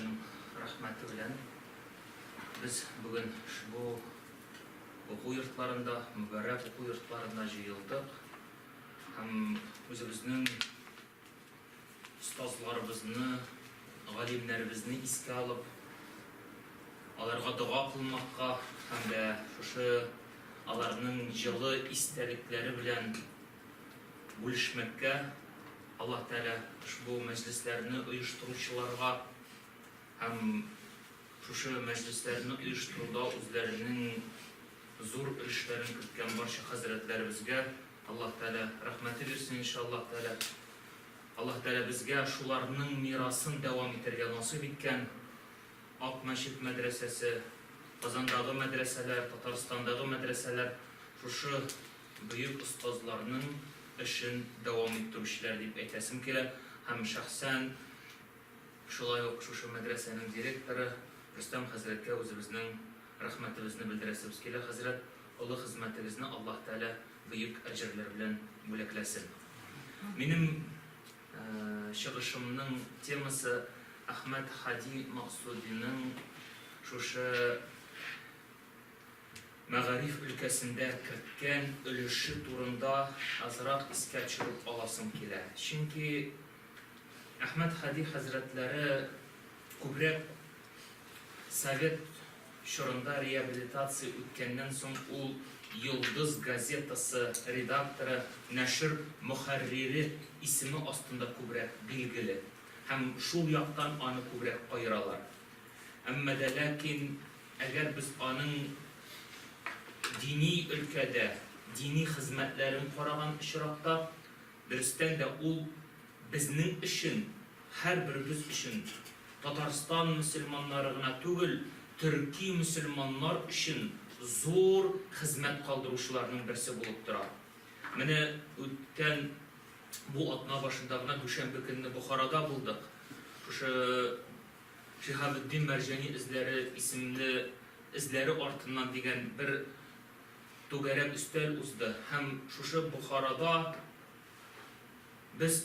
Тәаләнең рәхмәте белән без бүген бу уку йортларында, мүбәрәк уку йортларында җыелдык һәм үзебезнең остазларыбызны, галимнәребезне искә алып, аларга дуа кылмакка һәм дә шушы аларның җылы истәлекләре белән бүлешмәккә Аллаһ Тәалә ушбу мәҗлесләрне оештыручыларга һәм шушы мәҗлесләрне оештыруда үзләренең зур өлешләрен керткән барча хәзрәтләребезгә Аллаһ Тәалә рәхмәте бирсен иншаллаһ Тәалә. Аллаһ Тәалә безгә шуларның мирасын дәвам итәргә насыйп иткән Ак мәчет мәдрәсәсе, Казандагы мәдрәсәләр, Татарстандагы мәдрәсәләр шушы бөек остазларның эшен дәвам иттерүчеләр дип әйтәсем килә һәм шәхсән шулай ук шушы мәдрәсәнең директоры Рөстәм хәзрәткә үзебезнең рәхмәтебезне белдерәсебез килә. Хәзрәт, олы хезмәтегезне Аллаһ Тәалә бөек әҗерләр белән бүләкләсен. Минем чыгышымның темасы Әхмәт Хади Максудиның шушы мәгариф өлкәсендә керткән өлеше турында азрак искә төшереп аласым килә. Чөнки Әхмәт Хади хәзрәтләре күбрәк Совет чорында реабилитация үткәннән соң ул Йолдыз газетасы редакторы, нәшр мөхәррире исеме астында күбрәк билгеле. Һәм шул яктан аны күбрәк кайралар. Әмма дә ләкин әгәр без аның дини өлкәдә, дини хезмәтләрен караган очракта, дөрестән дә ул безнең өчен, һәрберебез өчен, Татарстан мөселманнары гына түгел, төрки мөселманнар өчен зур хезмәт калдыручыларның берсе булып тора. Менә үткән бу атна башында гына дүшәмбе көнне Бухарада булдык. Шушы Шиһабетдин Мәрҗани эзләре исемле эзләре артыннан дигән бер түгәрәк өстәл узды һәм шушы Бухарада без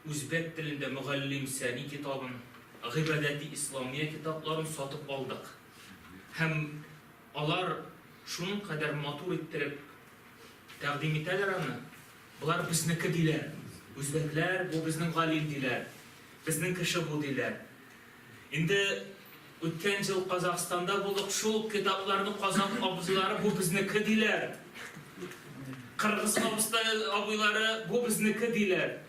үзбәк телендә Мөгаллим Сәни китабын, Гыйбадәти Исламия китапларын сатып алдык. Һәм алар шуның кадәр матур иттереп тәкъдим итәләр аны. Булар безнеке диләр. Үзбәкләр бу безнең галим диләр. Безнең кеше бу диләр. Инде үткән ел Казакъстанда булып шул китапларны Казан абзылары бу безнеке диләр. Кыргыз абыйлары бу безнеке диләр.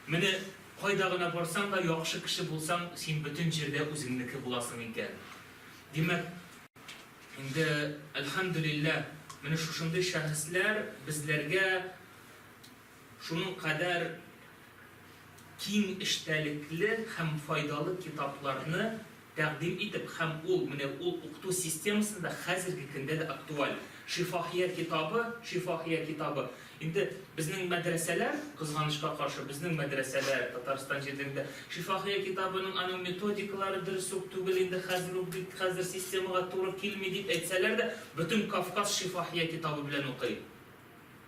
Менә кайда гына барсаң да яхшы кеше булсаң, син бөтен җирдә үзеңнеке буласың икән. Димәк, инде әлхәмдүлилләһ, менә шушындый шәхесләр безләргә шуның кадәр киң эштәлекле һәм файдалы китапларны тәкъдим итеп, һәм ул менә ул укыту системасында хәзерге көндә дә актуаль. Шифахия китабы. Инде безнең мәдрәсәләр, кызганычка каршы, безнең мәдрәсәләр Татарстан җирендә Шифахия китабының аның методикалары дөрес үк түгел, инде хәзер системага туры килми дип әйтсәләр дә, бөтен Кавказ Шифахия китабы белән укый.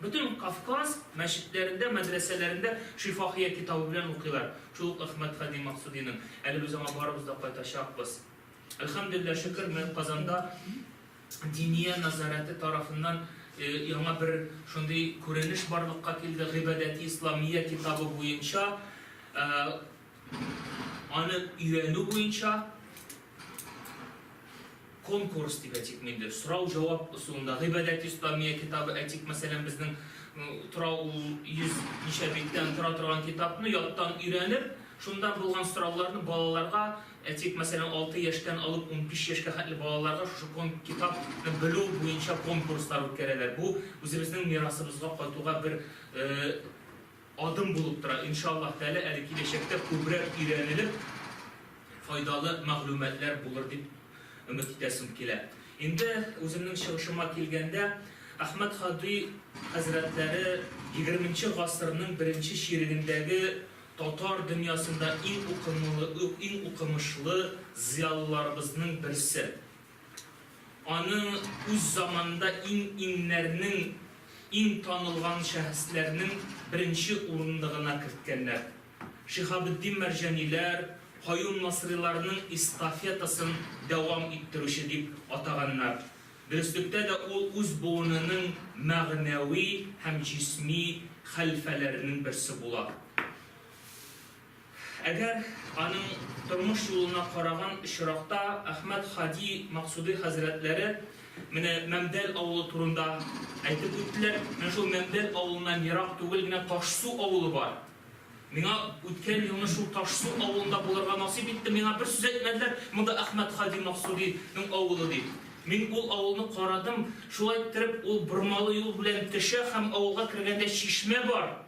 Бөтен Кавказ мәчетләрендә, мәдрәсәләрендә Шифахия китабы белән укыйлар. Шул Әхмәт Хади Максудиның. Әле без аңа барыбыз да кайтачакбыз. Әлхәмдүлилләһ, шөкер, мен Казанда Диния назараты тарафыннан яңа бер шундый күренеш барлыкка килде. Гыйбадәти Исламия китабы буенча, аны өйрәнү буенча конкурс дип әйтик инде. Сорау-җавап усулында Гыйбадәти Исламия китабы әйтик, мәсәлән, безнең турау 100 ничә биттән тора торган китапны яттан өйрәнеп, шунда булган сорауларны балаларга әйтик, мәсәлән, 6 яшьтән алып 15 яшькә хәтле балаларга шушы китапны белү буенча конкурслар үткәрәләр. Бу үзебезнең мирасыбызга кайтуга бер адым булып тора. Иншаллаһ Тәалә әле киләчәктә күбрәк өйрәнелеп, файдалы мәгълүматлар булыр дип өмет итәсем килә. Инде үземнең чыгышыма килгәндә, Әхмәт Хади хәзрәтләре 20нче гасырның 1нче чирегендәге татар дөньясында иң укымышлы зиялыларыбызның берсе. Аны үз заманында иңнәрнең, иң танылган шәхесләрнең беренче урындыгына керткәннәр. Шиһабетдин Мәрҗаниләр, Каюм Насриларның эстафетасын дәвам иттерүче дип атаганнар. Дөрестлектә дә ул үз буынының мәгънәви һәм җисми хәлфәләренең берсе була. Әгәр аның тормыш юлына караган очракта Әхмәт Хади Максуди хәзрәтләре менә Мәмдәл авылы турында әйтеп үттеләр. Менә шул Мәмдәл авылыннан ерак түгел генә Ташлы авылы бар. Миңа үткән елны шул Ташлы авылында булырга насип итте. Миңа бер сүз әйтмәделәр, монда Әхмәт Хади Максудиның авылы дип. Мин ул авылны карадым, шулай иттереп ул Бормалы юл белән төшә һәм авылга кергәндә чишмә бар.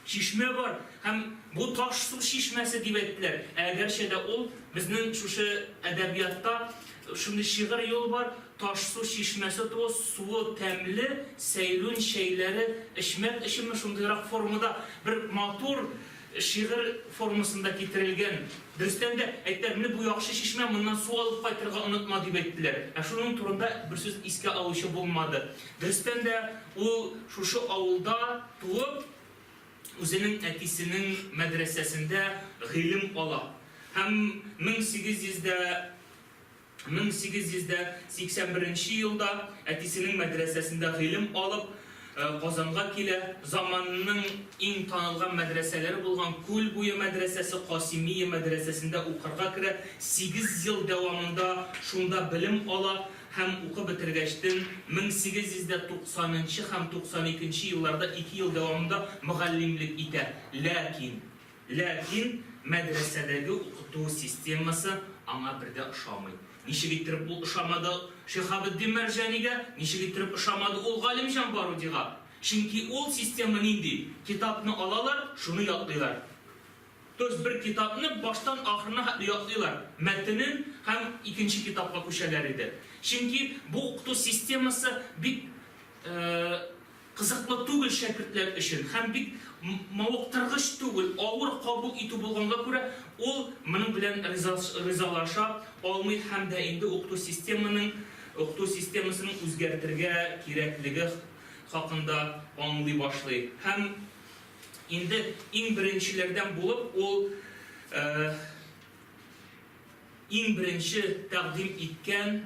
Чишмә бар һәм бу Ташлы чишмәсе дип әйттеләр. Әгәрчә дә ул безнең шушы әдәбиятта шундый шигырь юл бар. Ташлы чишмәсе то суы тәмле, сәйлүн шәйләре эчмәк өчен шундыйрак формада бер матур шигырь формасында китерелгән. Дөрестән дә әйттеләр, менә бу яхшы чишмә, моннан су алып кайтырга онытма дип әйттеләр. Шуның турында бер сүз искә алучы булмады. Дөрестән дә ул шушы авылда туып, үзенең әтисенең мәдрәсәсендә гыйлем ала. Һәм 1881 елда әтисенең мәдрәсәсендә гыйлем алып Казанга килә. Заманның иң танылган мәдрәсәләре булган Күл буе мәдрәсәсе, Касимия мәдрәсәсендә укырга керә. 8 ел дәвамында шунда белем ала һәм укып бетергәчтен 1890 һәм 92 елларда 2 ел дәвамында мөгаллимлек итә. Ләкин мәдрәсәдәге укыту системасы аңа бердә ошамый. Ничек иттереп ул ошамады Шихабетдин Мәрҗәнигә, ничек иттереп ошамады ул Галимҗан Барудига? Чөнки ул система нинди? Китапны алалар, шуны ятлыйлар. То есть бер китапны баштан ахырына ятлыйлар. Мәтенен һәм икенче китапка күчәләр иде. Чөнки бу укыту системасы бик кызыклы түгел шәкертләр өчен һәм бик мавыктыргыч түгел, авыр кабул итү булганга күрә, ул моның белән ризалаша алмый һәм дә инде укыту системасының үзгәртергә кирәклеге хакында аңлый башлый. Һәм инде иң беренчеләрдән булып ул иң беренче тәкъдим иткән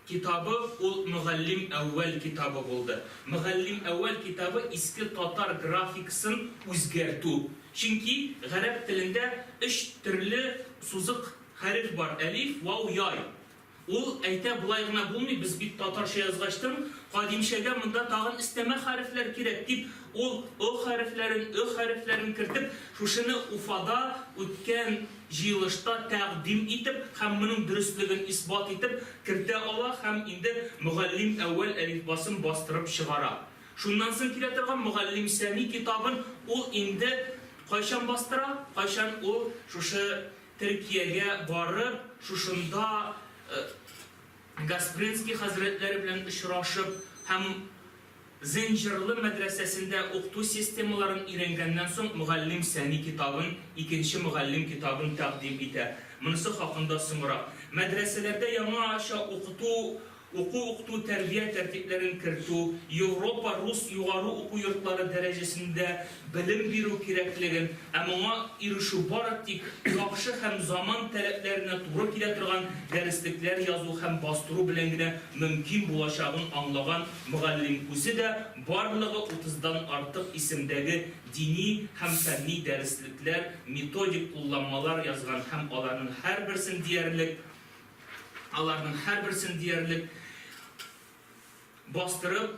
китабы ул Мөгаллим әүвәл китабы булды. Мөгаллим әүвәл китабы иске татар графикасын үзгәртү. Чөнки гарәп телендә 3 төрле сузык хәреф бар: әлиф, вау, яй. Ул әйтә, булай гына булмый, без бит татарча язгачтыр, кадимчәгә монда тагын истәмә хәрефләр кирәк дип, ул хәрефләрен кертеп, шушыны Уфада үткән җыелышта тәкъдим итеп һәм моның дөрестлеген исбат итеп кертә ала һәм инде Мөгаллим әүвәл әлифбасын бастырып чыгара. Шуннан соң килә торган Мөгаллим Сәни китабын ул инде кайчан бастыра? Кайчан ул шушы Төркиягә барып, шушында Гаспринский хәзрәтләре белән очрашып һәм Зенҗирле мәдрәсәсендә укыту системаларын өйрәнгәннән соң Мөгаллим Сәни китабын, икенче Мөгаллим китабын тәкъдим итә. Монысы хакында соңрак. Мәдрәсәләрдә яңаша укыту тәрбия тәртипләрен кертү, Европа, Рус югары уку йортлары дәрәҗәсендә белем бирү кирәклеген, моңа ирешү бары тик яхшы һәм заман таләпләренә туры килә торган дәреслекләр язу һәм бастыру белән генә мөмкин булачагын аңлаган Мөгаллим үзе дә барлыгы 30дан артык исемдәге дини һәм фәнни дәреслекләр, методик кулланмалар язган һәм аларның һәрберсен диярлек бастырып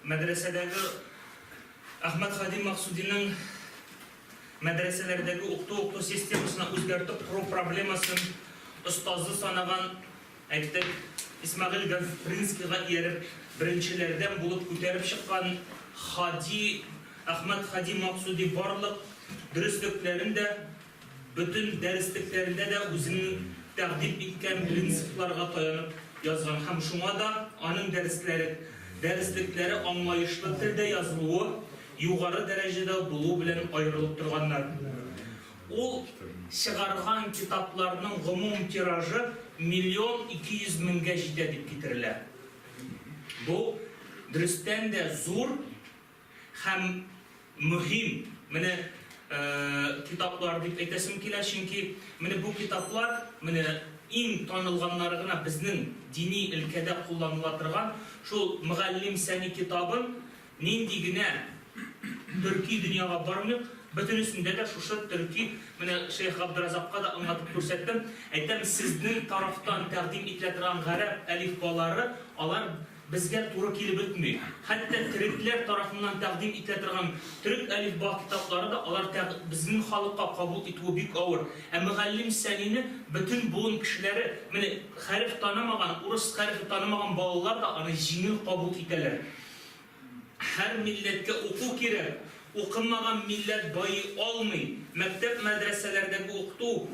мәдрәсәдәге Әхмәт Хади Максудиның мәдрәсәләрдәге укыту системасына үзгәртеп кору проблемасын остазы санаган әйтеп Исмәгыйль Гаспринскийга ияреп беренчеләрдән булып күтәреп чыккан Әхмәт Хади Максуди барлык дөреслекләрен дә, бөтен дәреслекләрендә дә үзенең тәкъдим иткән принципларга таянып язган һәм шуңа да аның дәреслекләре аңлаешлы телдә язылуы, югары дәрәҗәдә булу белән аерылып торганнар. Ул чыгарган китапларның гомум тиражы 1,200,000 җитә дип китерелә. Бу дөрестән дә зур һәм мөһим. Менә китаплар дип әйтәсем килә, чөнки менә бу китаплар менә иң танылганнары гына безнең дини өлкәдә кулланыла торган шул Мөгаллим Сәни китабын нинди генә төрки дөньяга бармыйк, бөтенесендә дә шушы төрки, менә Шейх Габдуразакка да аңлатып күрсәттем. Әйтәм, сезнең тарафтан тәкъдим ителә торган гарәп әлифбалары, алар безгә туры килеп бетми. Хәтта төрекләр тарафыннан тәкъдим ителә торган төрек әлифба китаплары да алар безнең халыкка кабул итүе бик авыр. Ә Мөгаллим Сәнине бөтен буын кешеләре, менә хәреф танымаган, урыс хәрефе танымаган балалар да аны җиңел кабул итәләр. Һәр милләткә уку кирәк. Укымаган милләт байый алмый. Мәктәп мәдрәсәләрдәге укыту,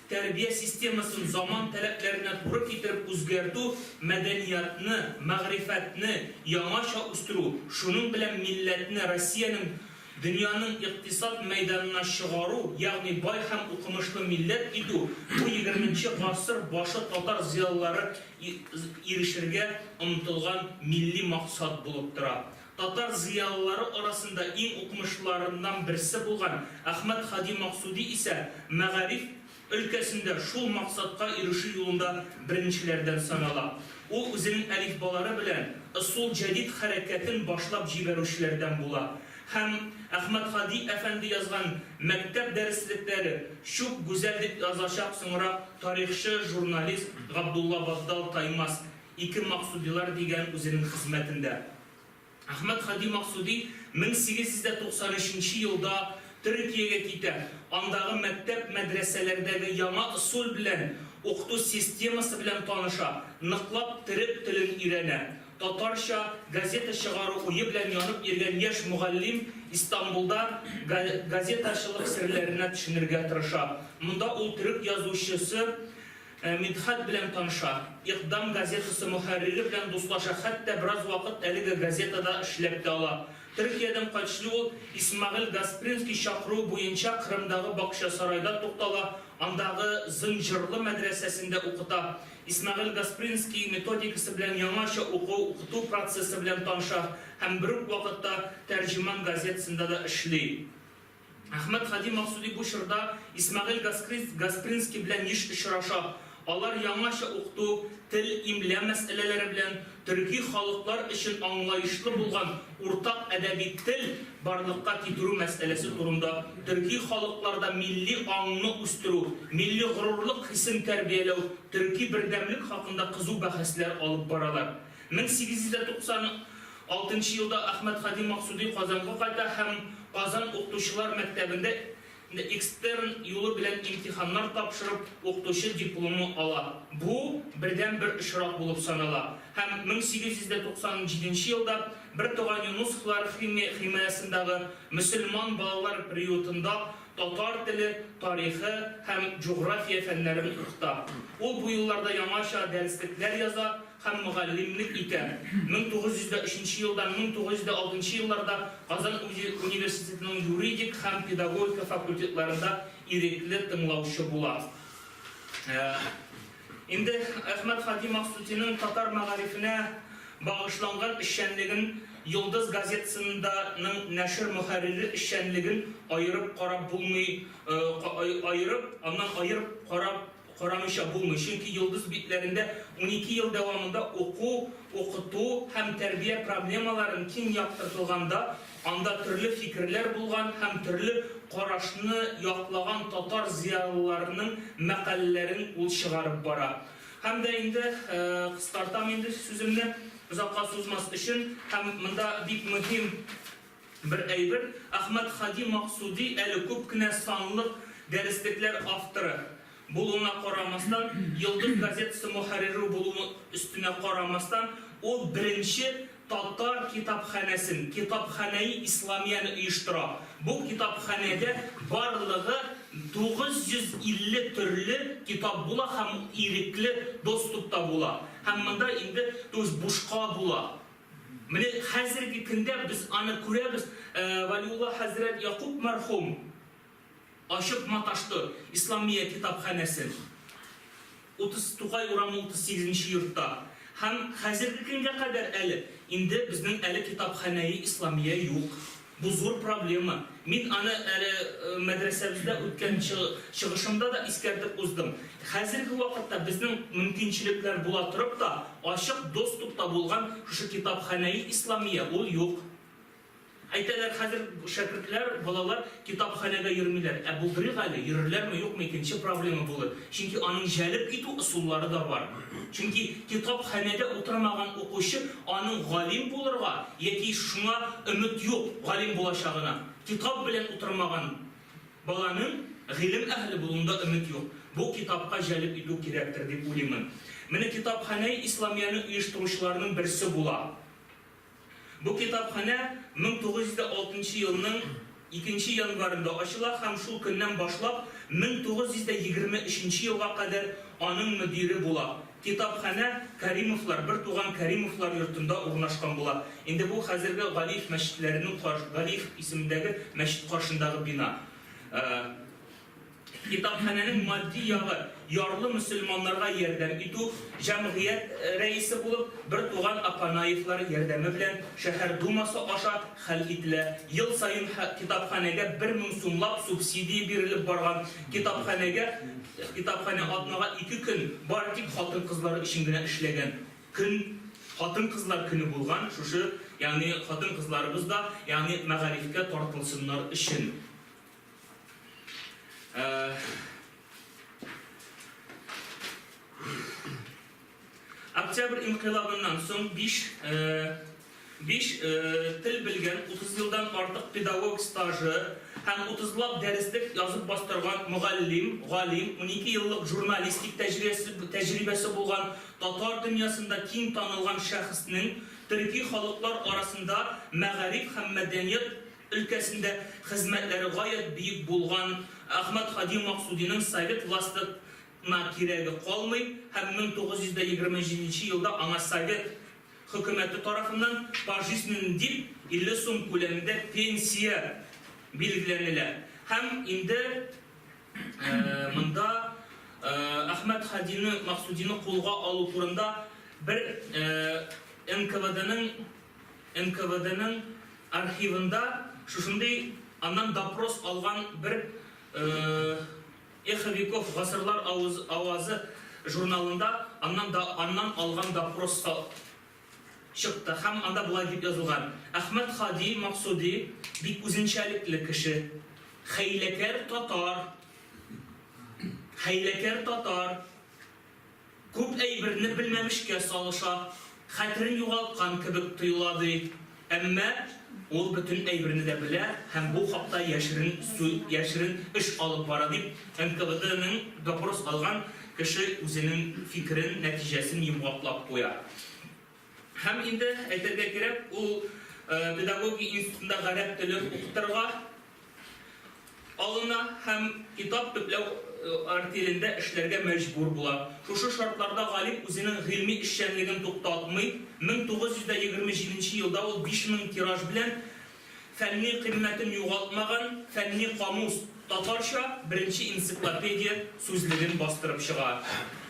тәрбия системасын заман таләпләренә туры китереп үзгәртү, мәдәниятны, мәгърифәтне яңаша үстерү, шуның белән милләтне Россиянең дөньяның икътисад мәйданына чыгару, ягъни бай һәм укымышлы милләт итү, бу 20-нче гасыр башы татар зыялылары ирешергә омтылган милли максат булып тора. Татар зыялылары арасында иң укымышлыларыннан берсе булган Әхмәт Хади Максуди исә мәгариф өлкәсендә шул максатка ирешү юлында беренчеләрдән санала. Ул үзенең әлифбалары белән Ысул җәдид хәрәкәтен башлап җибәрүчеләрдән була. Һәм Әхмәт Хади әфәнде язган мәктәп дәреслектәре шук гүзәл дип язачак соңра тарихчы, журналист Габдулла Баздал Таймас ике Максудилар дигән үзенең хезмәтендә. Әхмәт Хади Максуди 1893 елда Төркиягә китә. Андагы мәктәп мәдрәсәләрдәге яңа ысул белән, укыту системасы белән таныша, ныклап төрек телен өйрәнә. Татарча газета чыгару уе белән янып йөргән яшь мөгаллим Истанбулда газетачылык серләренә төшенергә тырыша. Монда ул төрек язучысы Мидхат белән таныша. Иqdam газетасы мөхәррире белән дуслаша, хәтта бераз вакыт әлеге газетада эшләп тә ала. Төркиядән кайткач ул Исмагыйль Гаспринский чакыруы буенча Кырымдагы Бакча сарайда туктала, андагы Зынҗырлы мәдрәсәсендә укыта. Исмагыйль Гаспринский методикасы белән яңаша укыту процессы белән таныша һәм бер үк вакытта Тәрҗеман газетасында да эшли. Әхмәт Хади Максуди бу чорда Исмагыйль Гаспринский белән еш очраша. Алар яңаша укыту, тел, имлә мәсьәләләре белән төрки халыклар өчен аңлаешлы булган уртак әдәби тел барлыкка китерү мәсьәләсе турында, төрки халыкларда милли аңны үстерү, милли горурлык хисен тәрбияләү, төрки бердәмлек хакында кызу бәхәсләр алып баралар. 1896 елда Әхмәт Хади Максуди Казанга кайта һәм Казан укытучылар мәктәбендә экстерн юлы белән имтиханнар тапшырып, укытучы дипломы ала. Бу бердән бер очрак булып санала. Һәм 1897 елда бер туган Юнусовлар химиясендәге мөселман балалар приютында татар теле, тарихы һәм җография фәннәрен укыта. Ул бу елларда яңаша дәреслекләр яза һәм мөгаллимлек итә. 1903 елдан 1906 елларда Казан университетының юридик һәм педагогика факультетларында ирекле тыңлаучы була. Инде Әхмәт Хади Максудиның татар мәгарифенә багышланган эшчәнлеген Йолдыз газетасының нәшр мөхәррире эшчәнлеген айырып карап булмый, айырып карамыйча булмый. Чөнки Йолдыз битләрендә 12 ел дәвамында укыту һәм тәрбия проблемаларын киң яктыртылганда, анда төрле фикерләр булган һәм төрле карашны яклаган татар зыялыларының мәкаләләрен ул чыгарып бара. Һәм дә инде кыстартам инде сүземне узакка сузмас өчен, һәм монда бик мөһим бер әйбер, Әхмәт Хади Максуди әле күп кенә санлык дәреслекләр авторы булуына карамастан, Йолдыз газетасы мөхәррире булуы өстенә карамастан, ул беренче татар китапханәсен, Китапханәи Исламияны оештыра. Бу китапханәдә барлыгы 950 төрле китап була һәм ирекле доступта була. Һәм монда инде бушка була. Менә хәзерге көндә без аны күрәбез. Валиулла хәзрәт Якуб мәрхүм ачып маташты Исламия китапханәсен. 30 Тукай урамы 38 йортта. Һәм хәзерге көнгә кадәр әле инде безнең әле китапханәи исламия юк. Бу зур проблема. Мин аны әле мәдрәсәбездә үткән чыгышымда да искәртеп уздым. Хәзерге вакытта безнең мөмкинчелекләр була торып та, ачык доступта булган шушы китапханәи исламия ул юк. Әйтәләр, хәзер шәкертләр, балалар китапханәгә йөрмиләр. Ә бу бер гали йөрерләрме, юкмы, икенче проблема булыр. Чөнки аның җәлеп итү ысуллары да бар. Чөнки китапханәдә утырмаган укучы аның галим булырга яки шуңа өмет юк, галим булачагына. Китап белән утырмаган баланың гыйлем әһле булуында өмет юк. Бу китапка җәлеп итү кирәктер дип уйлыйм. Менә китапханә исламияны оештыручыларның берсе була. Бу китапханә 1906 елның 2 январында ачыла һәм шул көннән башлап 1923 елга кадәр аның мөдире була. Китапханә Кәримовлар, бер туган Кәримовлар йортында урнашкан була. Инде бу хәзерге Галиев мәчетләренең Галиев исемендәге мәчет каршындагы бина. Китапханәнең матди ягы ярлы мөселманнарга ярдәм итү, җәмгыять рәисе булып, бер туган Апанаевлар ярдәме белән шәһәр думасы аша хәл ителә. Ел сайын китапханәгә 1000 сумлап субсидия бирелеп барган. Китапханә атнага 2 көн бар тик хатын-кызлар өчен генә эшләгән. Көн хатын-кызлар көне булган. Шушы, ягъни хатын-кызларыбыз да, ягъни мәгарифкә тартылсыннар өчен. Октябрь инкыйлабыннан соң 5 тел белгән, 30 елдан артык педагог стажы һәм 30лап дәреслек язып бастырган мугаллим, галим, 12 еллык журналистик тәҗрибәсе булган, татар дөньясында киң танылган шәхеснең төрки халыклар арасында мәгариф һәм мәдәният өлкәсендә хезмәтләре гаять бик булган Ахмад Хади Максудиның совет властына кирәге калмый һәм 1927 елда аңа совет хөкүмәте тарафыннан пожизненный дип 50 сум күләмендә пенсия билгеләнелә. Һәм инде монда Ахмад Хади Максудины кулга алу турында бер НКВДның архивында шушындай аннан допрос алган бер Эховиков гасырлар авазы журналында аннан алган допрос чыкты һәм анда булай дип язылган: Ахмад Хади Максуди бик үзенчәлекле кеше, хәйләкәр татар, күп әйберне белмәмешкә салыша, хәтерен югалткан кебек тоелады. Әмма ул бөтен әйберне дә белә һәм бу хакта яшерен эш алып бара дип НКВДның допрос алган кеше үзенең фикерен, нәтиҗәсен йомгаклап куя. Һәм инде әйтергә кирәк, ул педагогия институтында гарәп телен укытырга алына һәм китап төпләү артелендә эшләргә мәҗбүр була. Шушы шартларда галим үзенең гыйльми эшчәнлеген туктатмый. 1927 елда ул 5000 тираж белән фәнни кыйммәтен югалтмаган фәнни камус татарча беренче энциклопедия сүзлеген бастырып чыга.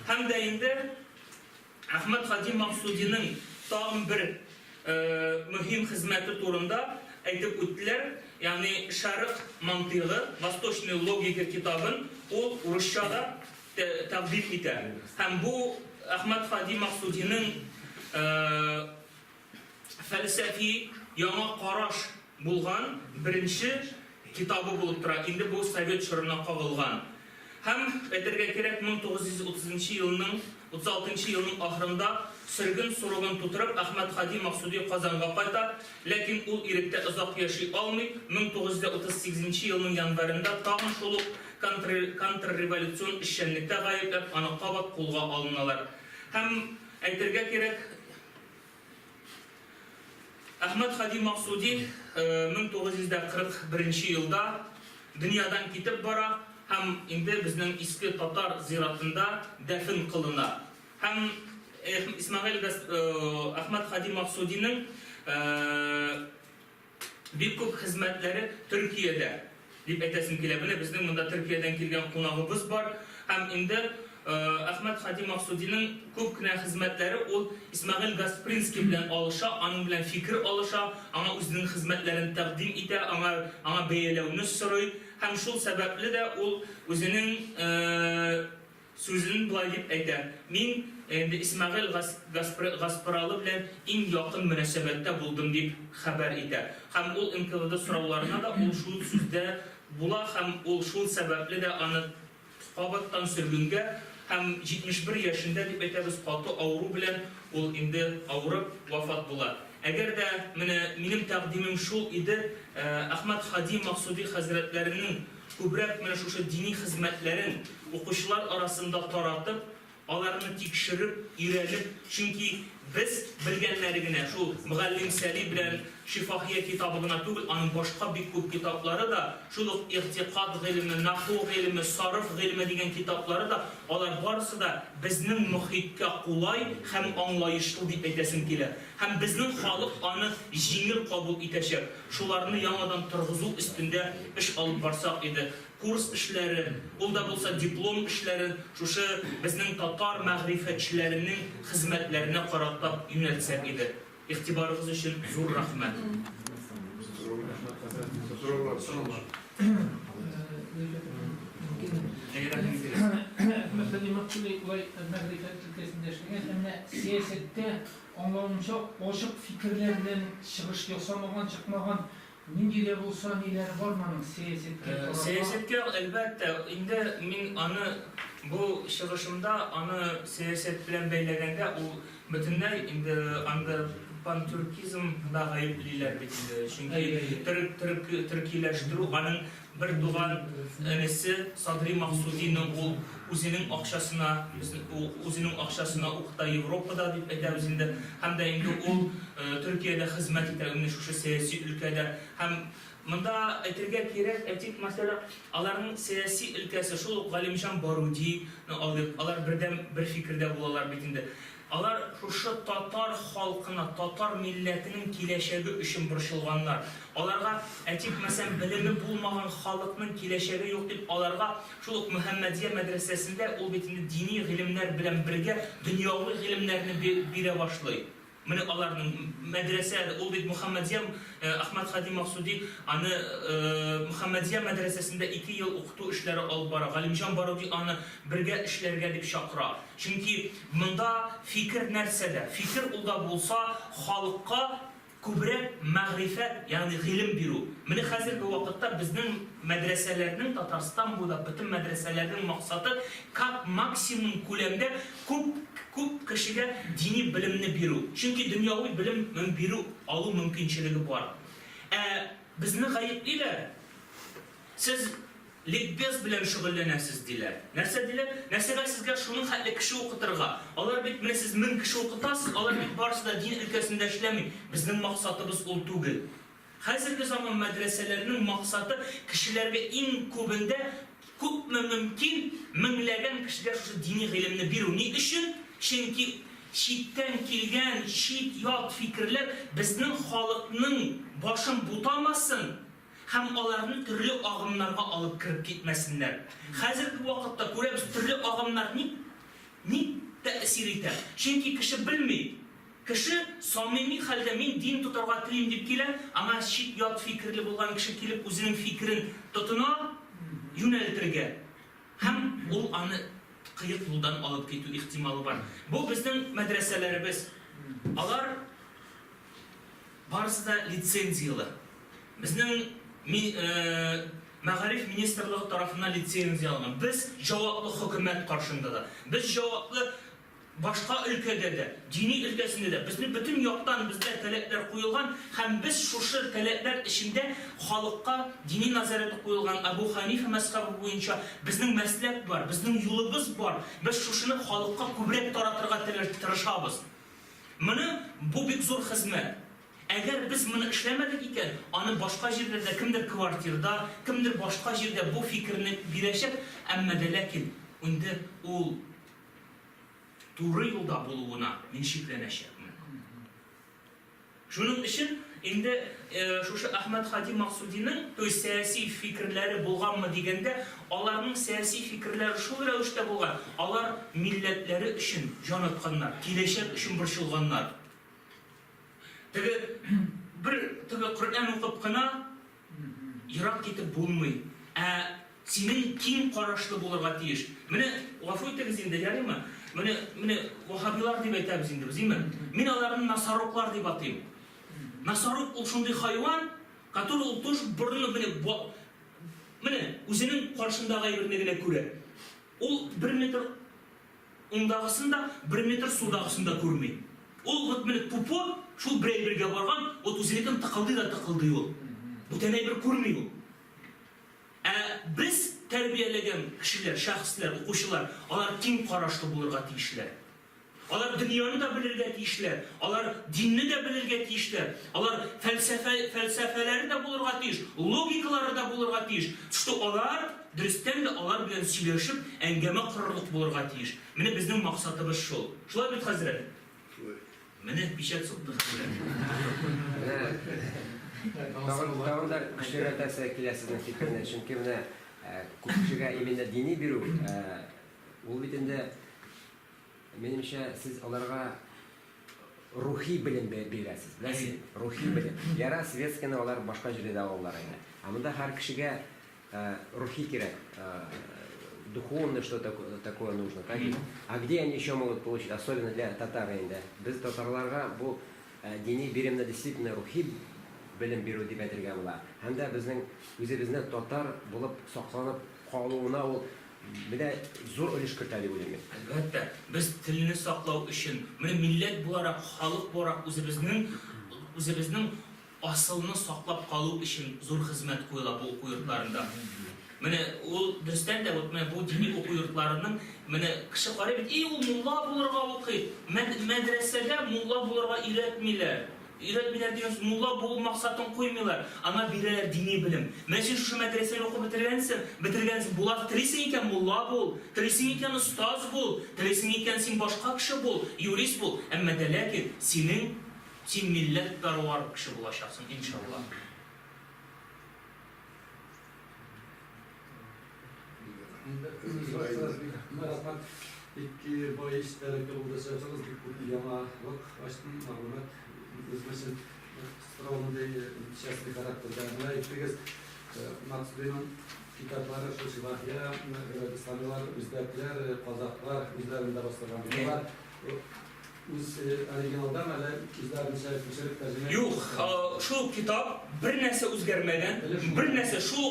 Һәм дә инде Ахмад Хади Максудиның тагын бер мөһим хезмәте турында әйтеп үттеләр. Ягъни Шәрык мантыгы, Восточный логика китабын ул урысчада тәкъдим итә. Һәм бу Ахмад Хади Максудиның фәлсәфи яңа караш булган беренче китабы булып тора. Инде бу совет чорына кагылган. Һәм әйтергә кирәк, 1936 елның ахырында сөрген сурыгын тутырып Ахмад Хади Максуди Казанга кайта, ләкин ул иректә озак яши алмый. 1938 елның январында тагын шул контрреволюцион эшчәнлектә гаепләп аны кабат кулга алыналар. Һәм әйтергә кирәк, Ахмад Хади Максуди 1941 елда дөньядан китеп бара һәм инде безнең иске татар зиратында дәфн кылына. Һәм Ахмад Хади Максудиның бик күп хезмәтләре Төркиядә дип әйтәсем килә. Безнең монда Төркиядән килгән кунагыбыз бар һәм инде Әхмәт Хади Максудиның күп кенә хезмәтләре ул Исмәгыйль Гаспринский белән алыша, аның белән фикер алыша, аңа үзенең хезмәтләрен тәкъдим итә, аңа бәяләүне сорый. Һәм шул сәбәпле дә ул үзенең сүзен булай дип әйтә. Мин инде Исмәгыйль Гаспралы белән иң якын мөнәсәбәттә булдым дип хәбәр итә. Һәм ул НКВД сорауларына да ул шул сүздә була һәм ул шул сәбәпле дә аны кабаттан сөргөнгә һәм 71 яшендә дип әйтәбез, каты авыру белән ул инде авырып вафат була. Әгәр дә минем тәкъдимем шул иде, Әхмәт Хади Максуди хәзрәтләренең күбрәк менә шушы дини хезмәтләрен укучылар арасында таратып, аларны тикшереп, өйрәнеп, чөнки без белгәннәре генә шул Мөгаллим Сәли белән Шифахия китабы гына түгел, аның башка бик күп китаплары да, шул ук игътиқад гыйлеме, наху гыйлеме, сарыф гыйлеме дигән китаплары да, алар барысы да безнең мөхиткә кулай һәм аңлаешлы дип әйтәсем килә. Һәм безнең халык аны җиңел кабул итәчәк. Шуларны яңадан торгызу өстендә эш алып барсак иде. Курс эшләрен, ул да булса диплом эшләрен, шушы безнең татар мәгърифәтчеләренең хезмәтләренә каратып юнәлтсәк иде. İhtibarınız için zor rahmet. Әхмәт Хади Максуди улай мәгърифәт өлкәсендә эшләгән, әмма сәясәттә аңлавымча ачык фикерләр белән чыгыш ясамаган, чыкмаган нинди дә булса ниләр бар моның сәясәткә? Сәясәткә әлбәттә, инде мин аны бу чыгышымда аны сәясәт белән бәйләгәндә ул бөтенләй инде анда пантюркизм да гаеплиләр бит инде. Чөнки төркиләштерү аның бер туган энесе Садри Максудиның ул үзенең акчасына укыта Европада дип әйтәбез инде. Һәм дә инде ул Төркиядә хезмәт итә, менә шушы сәяси өлкәдә. Һәм монда әйтергә кирәк, әйтик, мәсәлән, аларның сәяси өлкәсе шул Галимҗан Баруди, алар бердәм бер фикердә булалар бит инде. Алар шушы татар халкына, татар милләтенең киләчәге өчен борчылганнар. Аларга әйтик, мәсәлән, белеме булмаган халыкның киләчәге юк дип, аларга шул ук Мөхәммәдия мәдрәсәсендә ул бит инде дини гыйлемнәр белән бергә дөньяви гыйлемнәрне бирә башлый. Менә аларның мәдрәсәдә ул бит Мөхәммәдия Әхмәт Хади Максуди аны Мөхәммәдия мәдрәсәсендә 2 ел укыту эшләре алып бара. Галимҗан Баруди аны бергә эшләргә дип чакыра. Чөнки монда фикер нәрсәдә? Фикер ул да булса халыкка күбрәк мәгърифәт, ягъни гыйлем бирү. Менә хәзерге вакытта безнең мәдрәсәләрнең Татарстан буйлап бөтен мәдрәсәләрнең максаты как максимум күләмдә күп кешегә дини белемне бирү. Чөнки дөньяви белем бирү алу мөмкинчелеге бар. Безне гаеплиләр. Сез ликбез белән шөгыльләнәсез диләр. Нәрсә диләр? Нәрсәгә сезгә шуның хәтле кеше укытырга? Алар бит менә сез 1000 кеше укытасыз, алар бит барысы да дин өлкәсендә эшләми. Безнең максатыбыз ул түгел. Хәзерге заман мәдрәсәләренең максаты кешеләргә иң күбендә күпме мөмкин меңләгән кешегә шушы дини гыйлемне бирү. Ни өчен? Чөнки читтән килгән чит ят фикерләр безнең халыкның башын бутамасын һәм аларны төрле агымнарга алып кирип китмәсеннәр. Хәзерге вакытта күрәбез, төрле агымнар ни тәэсир итә. Чөнки кеше белми. Кеше самими хәлдә мин дин тотарга телим дип килә, аңа чит ят фикерле булган кеше килеп үзенең фикерен тотына, юнәлтергә. Һәм ул аны кыек юлдан алып китү ихтималы бар. Бу безнең мәдрәсәләребез. Алар барысы да лицензиялы. Безнең Мәгариф министрлыгы тарафыннан лицензия алган. Без җаваплы хөкүмәт каршында да. Без җаваплы башка өлкәдә дә, дини өлкәсендә дә. Безнең бөтен яктан бездә таләпләр куелган һәм без шушы таләпләр эчендә халыкка дини назарәте куелган Абу Ханифа мәзһәбе буенча безнең мәсләк бар, безнең юлыбыз бар. Без шушыны халыкка күбрәк таратырга тырышабыз. Моны бу бик зур хезмәт. Әгәр без моны эшләмәдек икән, аны башка җирләрдә кемдер квартирада, кемдер башка җирдә бу фикерне бирәчәк, әмма дә ләкин инде ул туры юлда булуына мин шикләнәчәкмен. Шуның өчен инде шушы Ахмад Хади Максудиның сәяси фикерләре булганмы дигәндә, аларның сәяси фикерләре шул рәвештә булган. Алар милләтләре өчен җан атканнар, киләчәк өчен борчылганнар. Теге Коръән укып кына ерак китеп булмый. Синең киң карашлы булырга тиеш. Менә гафу итегез инде, ярыймы? Менә вахабилар дип әйтәбез инде без, име? Мин аларны насаруклар дип атыйм. Насарук ул шундый хайван, который ул тоже борыны менә үзенең каршындагы әйберне генә күрә. Ул 1 метр уңдагысын да, 1 метр судагысын да күрми. Ул вот менә пупо, шул бер әйбергә барган, вот үзенекен тыкылдый да тыкылдый ул. Бүтән әйбер күрми ул. Biz тәрбияләгән кешеләр, шәхесләр, укучылар, алар киң карашлы булырга тиешләр. Алар дөньяны да белергә тиешләр, алар динне дә белергә тиешләр, алар фәлсәфәләре дә булырга тиеш, логикалары да булырга тиеш. Что алар дөрестән дә алар белән сөйләшеп, әңгәмә корырлык булырга тиеш. Менә безнең максатыбыз шул. Шулай бит, хәзрәт? Менә пичәт суктык белән. Тағын да кішілер әтәсі келесіздің фикіріне, чүнки міне көп кішіге именно дини беру, ол бетінде менімше сіз оларға рухи білім бересіз, білесіз, рухи білім. Яра светскені олар башқа жерде олар айны. Амында har кішіге рухи керек, духовно что такое нужно. А где они еще могут получить, особенно для татар енді? Біз татарларға бұл дини беремді действительно рухи білім беру деп әйтергә була. Һәм дә безнең үзебезне татар булып сакланып калуына ул менә зур өлеш кертә дип уйлыйм. Әлбәттә, без телне саклау өчен, менә милләт буларак, халык буларак үзебезнең асылны саклап калу өчен зур хезмәт куела бу йортларында. Менә ул дөрестән дә менә бу дини уку йортларының менә кеше карый бит, ул мулла булырга укый. Мәдрәсәдә мулла булырга өйрәтмиләр. Өйрәтмиләр дигән мулла булу максатын куймыйлар. Аңа бирәләр дини белем. Менә син шушы мәдрәсәне укып бетергәнсең, була телисең икән мулла бул, телисең икән остаз бул, телисең икән син башка кеше бул, юрист бул. Әмма дә ләкин син милләт парвар кеше булачаксың, иншалла. İki bahis alakalı çalışsanız bir yamalık açtım malumat özmesin sıralamada şahsi karakterlerine iptigiz Maksud'un kitapları şu Şivahya, Hırvatistanlılar, Üzbekler, Kazaklar, üzerinde bastırganlar Üz originaldan hele üzerinde şerif tercüme Yo'q, şu kitap bir narsa o'zgarmagan, bir narsa şu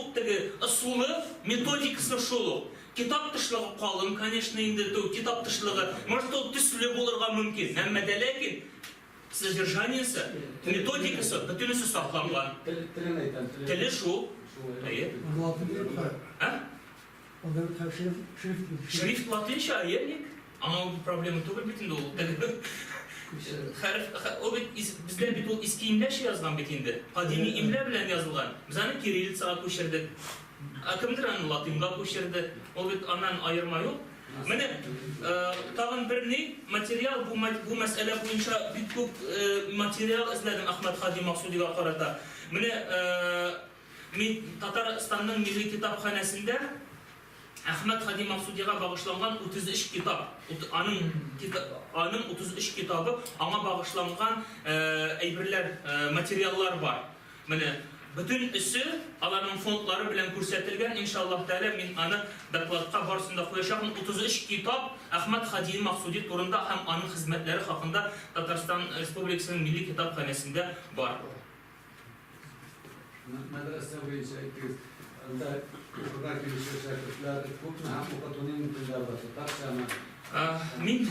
usulü, metodikasi şu. Kitap тышлыгы калын, конечно, инде kitap тышлыгы, может, ол төсле булырга мөмкин. Әмма дә ләкин содержаниесе, методикасы бөтенесе сакланган. Теле шу. Шрифт латынча, әйе? Аңа проблема түгел бит инде ул. О бит бездә бит ул иске имләчә язган бит инде. Кадими имлә белән язылган. Без аны кириллицага күчердек. Кемдер аны латынга күчерде. Ул бит аннан айырма юк. Менә тагын бер материал бу мәсьәлә буенча бик күп материал эзләдем Ахмад Хади Максудига карата. Менә мин Татарстанның милли китапханәсендә Ахмад Хади Максудига багышланган 33 китап. Аның 33 китабы аңа багышланган әйберләр, материаллар бар. Менә bütün üssü, alanın fondları bilen күрсәтелгән, иншаллах тәала мин аны докладка барысында куячакмын. 33 китап Ахмад Хади Максуди турында һәм аның хезмәтләре хакында Татарстан Республикасының милли китапханәсендә бар. Мәдрәсә буенча әйтегез, анда укырга килүче шәкертләр күпме һәм укытуның телләре татарчамы? Мин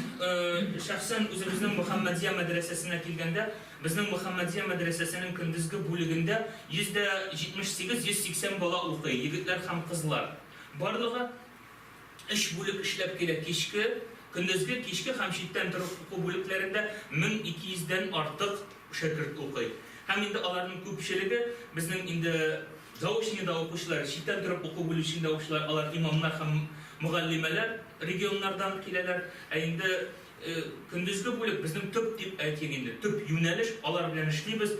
шәхсән үзебезнең Мөхәммәдия мәдрәсәсенә килгәндә, безнең Мөхәммәдия мәдрәсәсенең көндезге бүлегендә 178-180 бала укый, егетләр һәм кызлар. Барлыгы 3 бүлек эшләп килә кичке, көндезге, кичке һәм читтән торып уку бүлекләрендә 1200-дән артык шәкерт укый. Һәм инде аларның күпчелеге безнең инде заочныйда укучылар, читтән торып уку бүлекчендә укучылар, алар имамнар һәм мугаллимәләр регионнардан киләләр. Инде көндезге бүлек безнең төп дип әйтик инде, төп юнәлеш, алар белән эшлибез.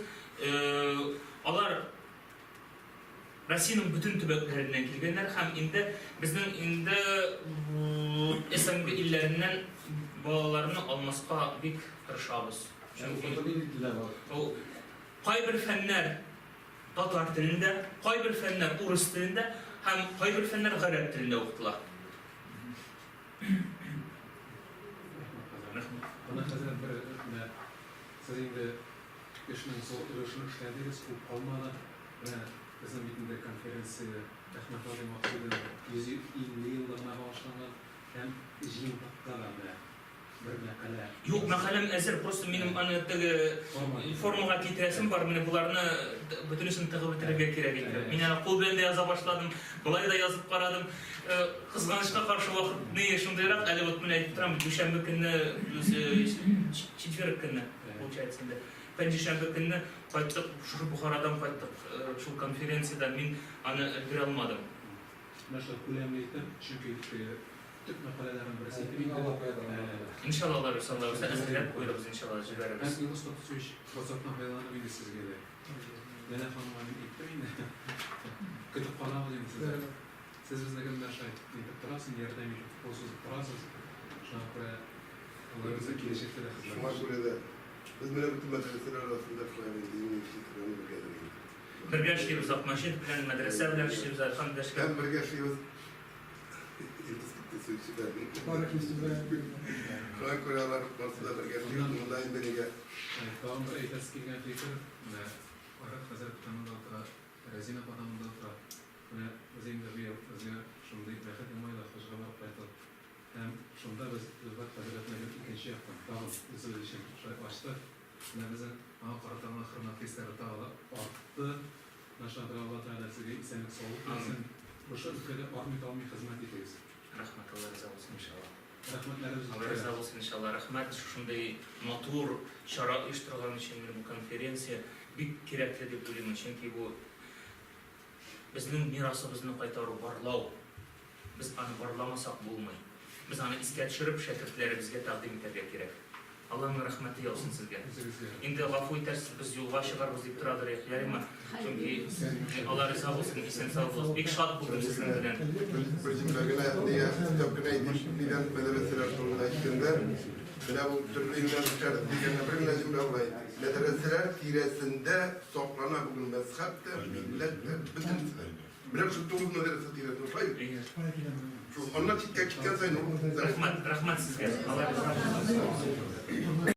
Алар Россиянең бүтән төбәкләреннән килгәннәр һәм инде безнең инде СНГ илләреннән балаларны алмаска бик тырышабыз. Чөнки кайбер фәннәр татар телендә, кайбер фәннәр урыс телендә һәм кайбер фәннәр гарәп телендә укытыла. Ana hazır bir sizin de işinin soğutuluşunu işlediğiniz bu olmalı ve bizim bitinde konferansı Ahmet Ali Maksud'un 150 yıllarına başlanan hem jin patlalarında bir makale. Юк, мәкаләм әзер, просто минем аны теге формага китерәсем бар, менә буларны бөтенесен тыгып бетерергә кирәк иде. Мин аны кул белән дә яза башладым, болай да язып карадым. Кызганычка каршы вакытны шундыйрак, әле вот менә әйтеп торам, дүшәмбе көнне, четверг көнне, получается инде. Пәнҗешәмбе көнне кайттык, шушы Бухарадан кайттык, шул конференцияда мин аны өлгерә алмадым. Наша күләмле çünkü Türk makalelerin birisi İnşallah Allah Resulullah olsa əzrət buyuruz inşallah Ben cübərimiz. Yunus Topçuş WhatsApp'tan faydalanabilir sizlere. Dene hanımın ettim yine. Kütüp falan alayım size. Siz bizde gönder şey. Gidip durasın, yerden bir kolsuz durasınız. Şuna göre Allah'ınıza gelişekte de Şuna göre de biz böyle bütün medreseler arasında falan dini işitlerini bir geliriz. Birgə işləyiruz, Akmaşid bilən, mədrəsə bilən işləyiruz, Elhamdülillah. Ben bir geçiyoruz. Yıldız verdim. Şuna göre Allah konusunda bir geçiyoruz. Bundan beri Tamam bir eğitim kilgen fikir. Arak Hazret Tanrı'da otura, Rezina Padan'da otura. Ve Rezina bir Rezina şimdi Mehmet İmayla hoşuma bakıyorduk. Hem şimdi biz Zülfat Hazret'le bir ikinci yaptık. Tamam, bizim için şöyle başta. Ne bizim ama paratanın hırmat isterdi tağla arttı. Naşadır Allah Teala size isenlik sağlık versin. Bu şu ülkede armut almayı hizmet ediyoruz. Rəhmət Allah razı olsun inşallah. Rahmetlerimiz Allah razı olsun inşallah. Rəhmət şunday matur şara iştirak için bu konferensiya bik kerakli deb o'ylayman. Chunki bu bizning mirosimizni qaytarib barlov. Biz uni barlamasak bo'lmaydi. Biz uni esga tushirib shogirdlarimizga taqdim etishga kerak. Allah'ın rahmeti olsun sizge. İndi gafı itersiz biz yolga çıkarız deyip turadır yarima. Çünkü Allah rıza olsun, isen sağ olsun. Bek şad buldum sizin bilen. Bölümlerine diye kitapına edildiğinden medreseler sonuna içinde bile bu türlü üniversiteler diğerine bir necimle olayı. Medreseler tiresinde soklana bugün mezhepte, milletler, bütün bile şu toğuz medrese tiresinde sayın. Şu onunla çıkken sayın. Rahmet sizge. Allah rıza olsun.